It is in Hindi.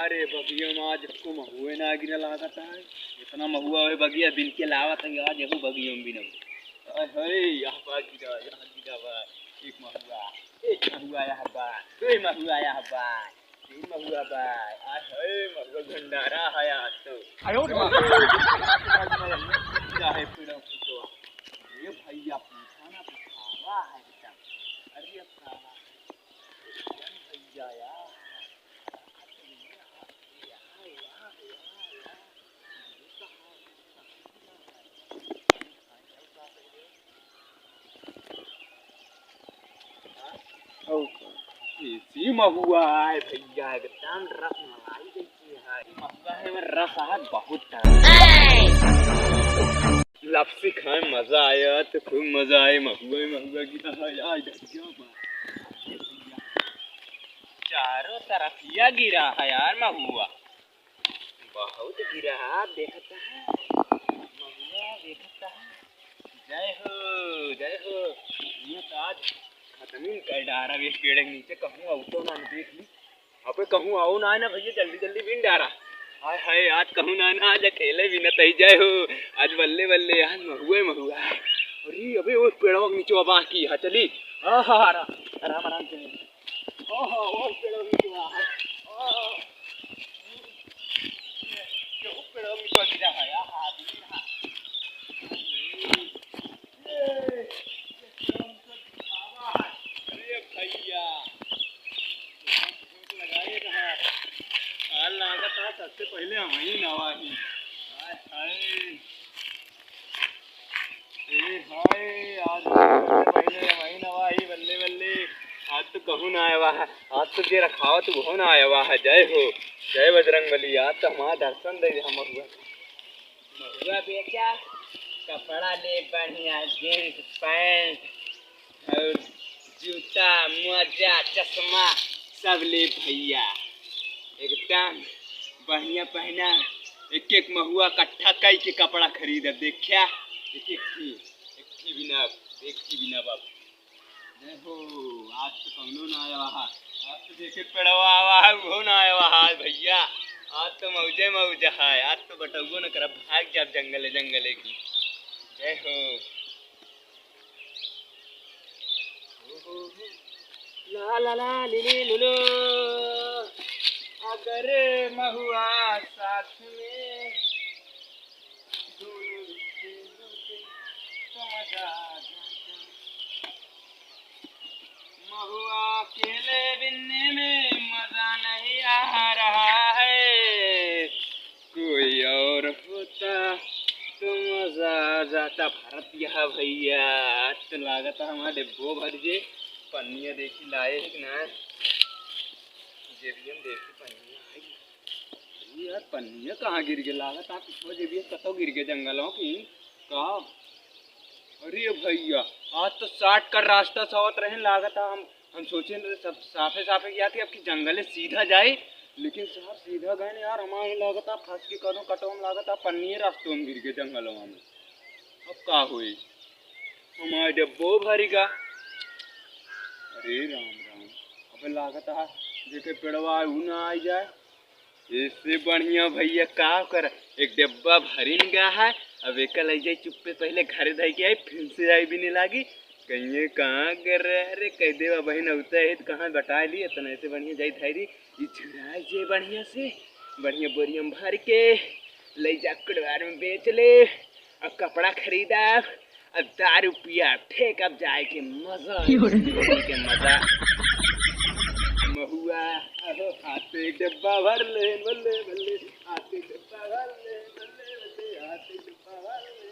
अरे बगिया में आज को महुए ना गिरा लागत है। इतना महुआ है बगिया बिन के लावत है आज यहू बगिया में भी ना। अरे यहाँ पर गिरा बा एक महुआ यहाँ बा दो महुआ यहाँ बा तीन महुआ बा। अरे महुआ भंडारा है आज तो। आयो रे है पेड़ों को ये भैया पूछा ना पूछावा है बेटा। अरे अब भैया यार इसी महुआ है भैया एकदम रस मलाई जैसी है। महुआ है में रस है बहुत लपसी खाए मजा आया तो खूब मजा आया। महुआ की चारों तरफ यह गिरा है यार महुआ बहुत गिरा है देखता है महुआ देखता है। जय हो ये तो आज खत्म कर डारा इस पेड़ के नीचे कहूँ आओ तो ना देख ली अब कहूँ आओ ना ना भैया जल्दी जल्दी बिन डारा। हाय हाय आज कहूँ ना आज अकेले भी न तही जय हो आज बल्ले बल्ले आज महुआ। अरे अबे वो पेड़ों के नीचे बाकी है चली आराम आराम से वो पेड़ों के नीचे पेड़ों के नीचे गिरा है भैया लगाए रहा हाल लागत है सबसे पहले हम ही नवाही। हाय आज पहले हम ही नवाही बल्ले बल्ले। आज तो कहूँ ना आया है आज तो तेरा खावा तो बहु ना आया है। जय हो जय बजरंगबली। आज तो हमारा दर्शन दे हम महुआ बेचा कपड़ा ले बढ़िया जींस पैंट और जूता मोजा चश्मा सब ले भैया एकदम बढ़िया पहना। एक एक महुआ कट्ठा कई के कपड़ा खरीदा देखा एक थी बिना बाबू। देखो आज तो कौनो ना आया वहाँ आज तो देखे पेड़वा आवा है वो ना आया वहाँ भैया। आज तो मौजे है आज तो बटुओ न कर भाग जा जंगले की। जय हो ला ला ला ली लुलो अगर महुआ साथ में दोनों तो मजा महुआ अकेले बिनने में मजा नहीं आ रहा है। कोई और होता तो मजा आ जाता। भारत यह भैया तो लागत हमारे डिब्बो भर जे पन्निया देखी लाए है कि ना जेबियम देखी पन्निया आई यार पन्निया कहाँ गिर गए लागत आप इसमें जेबियम कतो गिर गए जंगलों की कहा। अरे भैया आज तो 60 का रास्ता सवत रहे लागत हम सोचे सब साफे किया थी अब की जंगले सीधा जाए लेकिन साहब सीधा गए ना यार हमारे लागत फंस के कदों कटो में लागत पन्नी रास्तों में गिर गए जंगलों में। अब का हुई हमारे डब्बो भरीगा। अरे राम अब लागत देखे पेड़वा ना आ जाए इससे बढ़िया भैया का कर एक डब्बा भरी गया है। अब एक ले जाए चुप्पे पहले घर धा के आई फिर से जाए भी नहीं लागी कहीं कहाँ कर रहे अरे कह देवा बहन होता है तो कहाँ बटा ली इतना ऐसे बढ़िया जाई थारी ये छुड़ाए जे बढ़िया से बढ़िया बोरियम भर के ले जा कुड़वार में बेच ले अब कपड़ा खरीदा अब दारू पिया फेंक अब जाए के मजा के मजा महुआ हाथ एक डब्बा भर ले बल्ले बल्ले हाथ एक डब्बा भर ले बल्ले बल्ले हाथ एक डब्बा भर ले।